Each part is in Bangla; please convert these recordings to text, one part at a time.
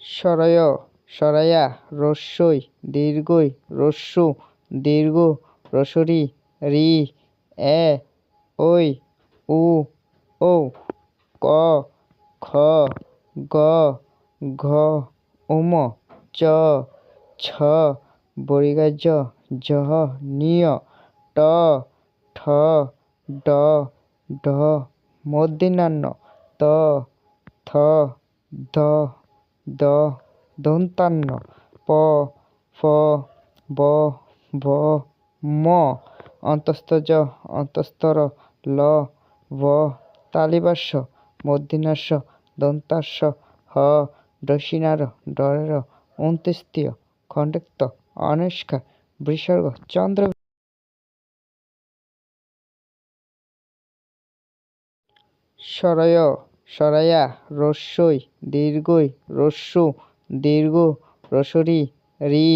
সরয় সরায়া রস্যই দীর্ঘই রস্যু দীর্ঘ রসরি রি এ ওই উ ও ক খ গ ঘ উম চ ছ বর্গীয় জহ নিয় ট ঠ ড ঢ মূর্ধন্য ত থ দ দ দন্তান্ন প ফ ব ভ ম অন্তস্তজ অন্তস্তর ল ভ তালিবাস্য মূর্ধন্যাস্য দন্তাস্য হ ডসিনার ডরের অন্ত্যেষ্টিয় খণ্ডক্ত অনুষ্কার বিসর্গ চন্দ্র। সরয় সরায়া রস্যই দীর্ঘই রস্যু দীর্ঘ রসরি রি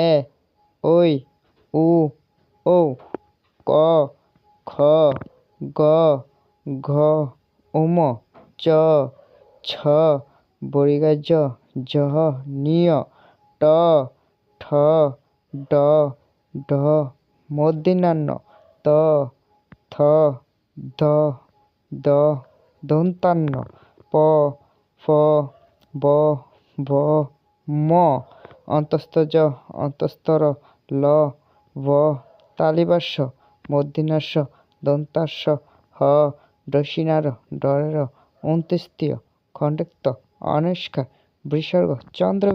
এ ওই উ ও ক খ গ ঘ উম চ ছ বর্গীয় জহ নিয় ট ঠ ড ঢ মূর্ধন্য ত থ দ দ দন্তান্ন প ফ ব ভ ম অন্তস্তজ অন্তস্তর ল ভ তালিবাস্য মূর্ধন্যাস্য দন্তাস্য হ ডসিনার ডরের অন্ত্যেষ্টিয় খণ্ডক্ত অনুষ্কার বিসর্গ চন্দ্র।